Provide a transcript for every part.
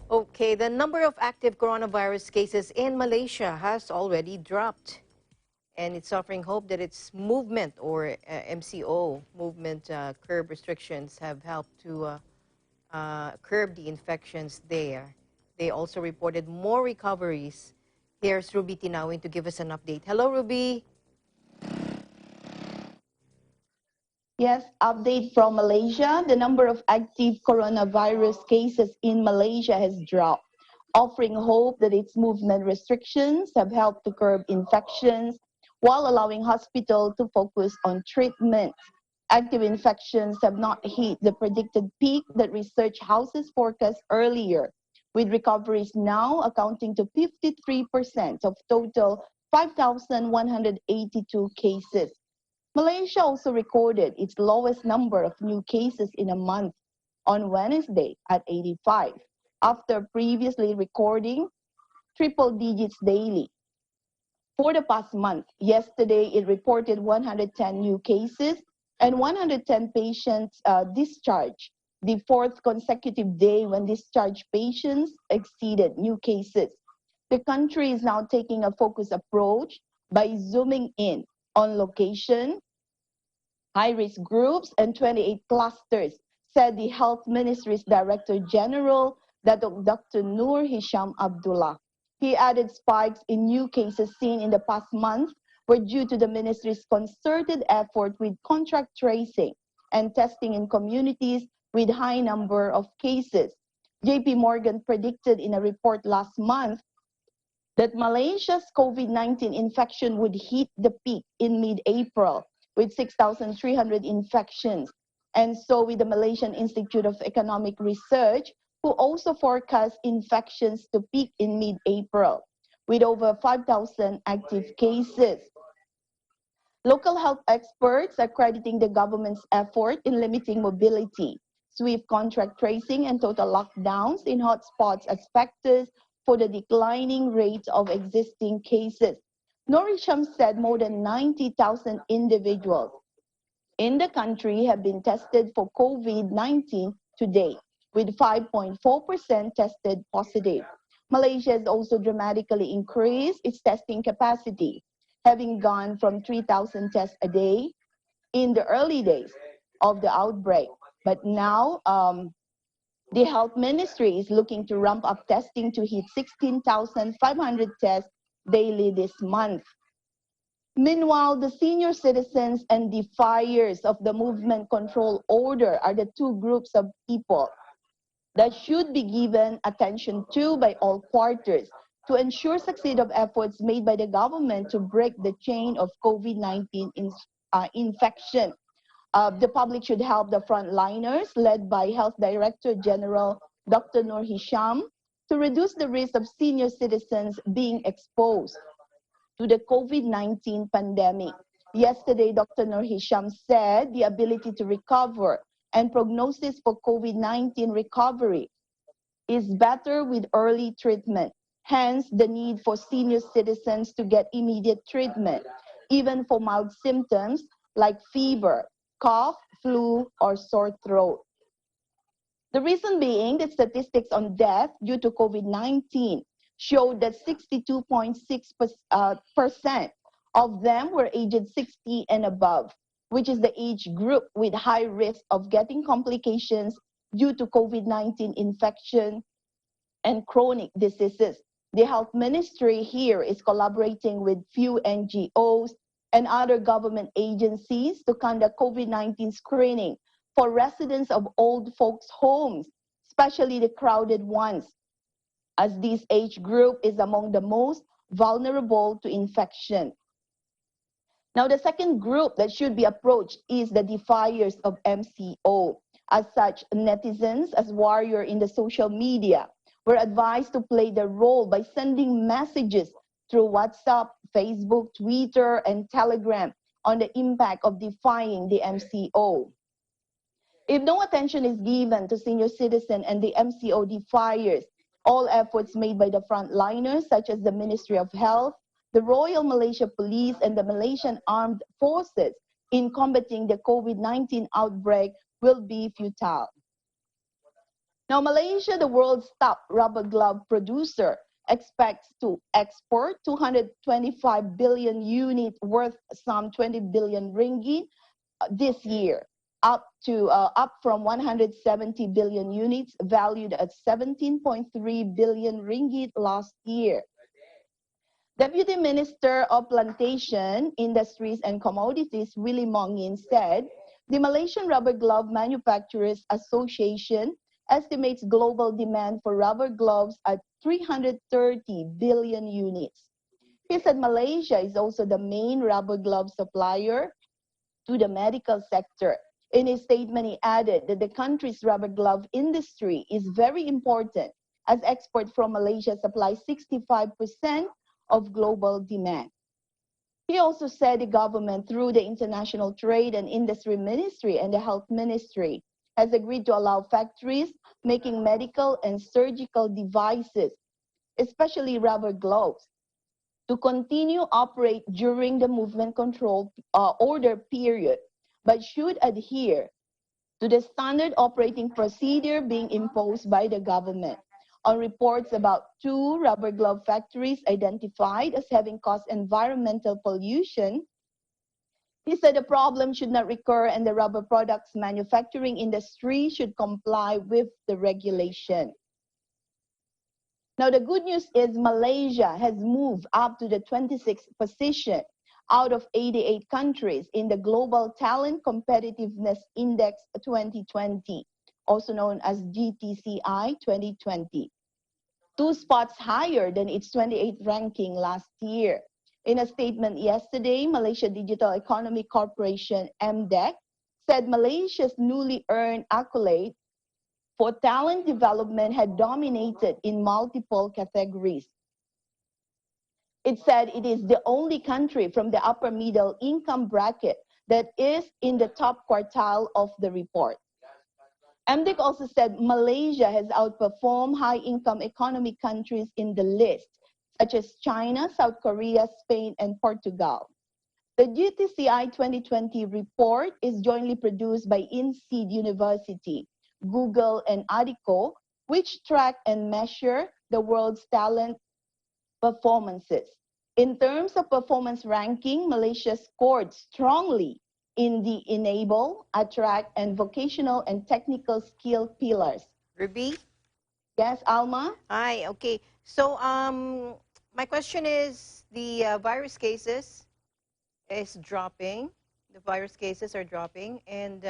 Okay, the number of active coronavirus cases in Malaysia has already dropped, and it's offering hope that its movement or MCO movement curb restrictions have helped to curb the infections there. They also reported more recoveries. Here's Ruby Tinawin to give us an update. Hello, Ruby. Yes, update from Malaysia. The number of active coronavirus cases in Malaysia has dropped, offering hope that its movement restrictions have helped to curb infections while allowing hospitals to focus on treatment. Active infections have not hit the predicted peak that research houses forecast earlier, with recoveries now accounting to 53% of total 5,182 cases. Malaysia also recorded its lowest number of new cases in a month on Wednesday at 85, after previously recording triple digits daily. For the past month, yesterday it reported 110 new cases and 110 patients discharged, the fourth consecutive day when discharged patients exceeded new cases. The country is now taking a focused approach by zooming in on location, high-risk groups, and 28 clusters, said the Health Ministry's Director General, Dr. Nur Hisham Abdullah. He added spikes in new cases seen in the past month were due to the ministry's concerted effort with contract tracing and testing in communities with high number of cases. JP Morgan predicted in a report last month that Malaysia's COVID-19 infection would hit the peak in mid-April with 6,300 infections. And so with the Malaysian Institute of Economic Research, who also forecast infections to peak in mid-April with over 5,000 active cases. Local health experts are crediting the government's effort in limiting mobility, swift contract tracing, and total lockdowns in hotspots as factors for the declining rate of existing cases. Norisham said more than 90,000 individuals in the country have been tested for COVID-19 to date, with 5.4% tested positive. Malaysia has also dramatically increased its testing capacity, having gone from 3,000 tests a day in the early days of the outbreak. But now, the health ministry is looking to ramp up testing to hit 16,500 tests daily this month. Meanwhile, the senior citizens and defiers of the movement control order are the two groups of people that should be given attention to by all quarters to ensure success of efforts made by the government to break the chain of COVID-19 infection. The public should help the frontliners, led by Health Director General Dr. Nur Hisham, to reduce the risk of senior citizens being exposed to the COVID-19 pandemic. Yesterday, Dr. Nur Hisham said the ability to recover and prognosis for COVID-19 recovery is better with early treatment. Hence, the need for senior citizens to get immediate treatment, even for mild symptoms like fever, cough, flu, or sore throat. The reason being that statistics on death due to COVID-19 showed that 62.6% of them were aged 60 and above, which is the age group with high risk of getting complications due to COVID-19 infection and chronic diseases. The health ministry here is collaborating with few NGOs and other government agencies to conduct COVID-19 screening for residents of old folks' homes, especially the crowded ones, as this age group is among the most vulnerable to infection. Now, the second group that should be approached is the defiers of MCO. As such, netizens, as warrior in the social media, were advised to play their role by sending messages through WhatsApp, Facebook, Twitter, and Telegram on the impact of defying the MCO. If no attention is given to senior citizens and the MCO defiers, all efforts made by the frontliners, such as the Ministry of Health, the Royal Malaysia Police, and the Malaysian Armed Forces in combating the COVID-19 outbreak will be futile. Now, Malaysia, the world's top rubber glove producer, expects to export 225 billion units worth some 20 billion ringgit this year, up from 170 billion units valued at 17.3 billion ringgit last year. Deputy Minister of Plantation, Industries and Commodities, Willy Mongin, said the Malaysian Rubber Glove Manufacturers Association estimates global demand for rubber gloves at 330 billion units. He said Malaysia is also the main rubber glove supplier to the medical sector. In his statement, he added that the country's rubber glove industry is very important as export from Malaysia supplies 65% of global demand. He also said the government, through the International Trade and Industry Ministry and the Health Ministry, has agreed to allow factories making medical and surgical devices, especially rubber gloves, to continue operate during the movement control order period, but should adhere to the standard operating procedure being imposed by the government. On reports about two rubber glove factories identified as having caused environmental pollution, he said the problem should not recur and the rubber products manufacturing industry should comply with the regulation. Now, the good news is Malaysia has moved up to the 26th position out of 88 countries in the Global Talent Competitiveness Index 2020, also known as GTCI 2020, 2 spots higher than its 28th ranking last year. In a statement yesterday, Malaysia Digital Economy Corporation, MDEC, said Malaysia's newly earned accolade for talent development had dominated in multiple categories. It said it is the only country from the upper middle income bracket that is in the top quartile of the report. MDEC also said Malaysia has outperformed high-income economy countries in the list, such as China, South Korea, Spain, and Portugal. The GTCI 2020 report is jointly produced by INSEAD University, Google, and ADICO, which track and measure the world's talent performances. In terms of performance ranking, Malaysia scored strongly in the enable, attract, and vocational and technical skill pillars. Ruby? Yes, Alma? Hi, okay. So, my question is, the virus cases is dropping. The virus cases are dropping, and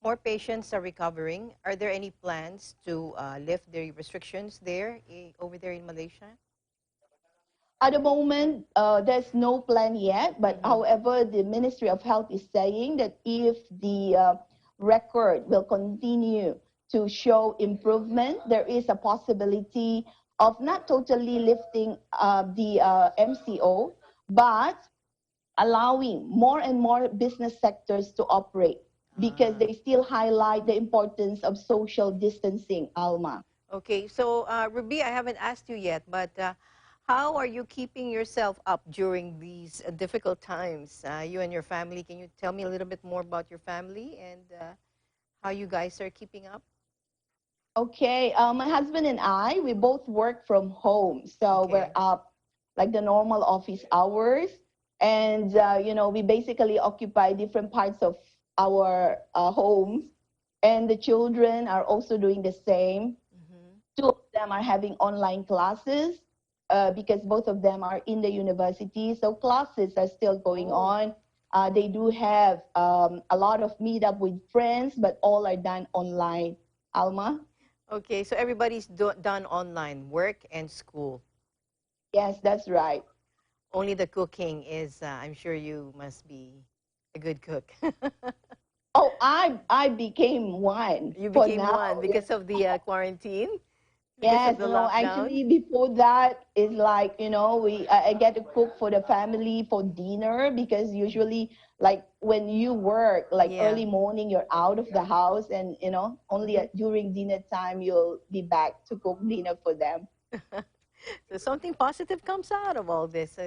more patients are recovering. Are there any plans to lift the restrictions there, over there in Malaysia? At the moment, there's no plan yet, but however, the Ministry of Health is saying that if the record will continue to show improvement, there is a possibility of not totally lifting the MCO, but allowing more and more business sectors to operate because they still highlight the importance of social distancing, Alma. Okay, so Ruby, I haven't asked you yet, but how are you keeping yourself up during these difficult times? You and your family, can you tell me a little bit more about your family and how you guys are keeping up? Okay, my husband and I, we both work from home. So Okay. we're up like the normal office hours. And, we basically occupy different parts of our homes. And the children are also doing the same. Two of them are having online classes because both of them are in the university. So classes are still going on. They do have a lot of meetup with friends, but all are done online. Alma? Okay, so everybody's done online, work and school. Yes, that's right. Only the cooking is, I'm sure you must be a good cook. Oh, I became one You for became now. one because of the quarantine, because of Yes, the lockdown. actually before that is like, I get to cook for the family for dinner because usually like when you work like Yeah. early morning you're out of the house and only during dinner time you'll be back to cook dinner for them. So something positive comes out of all this.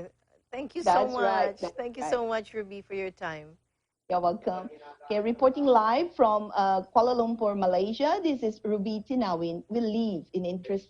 Thank you so That's right. much. That's Thank you right. so much, Ruby, for your time. You're welcome. Okay, reporting live from Kuala Lumpur, Malaysia. This is Ruby Tinawin. We live in interest.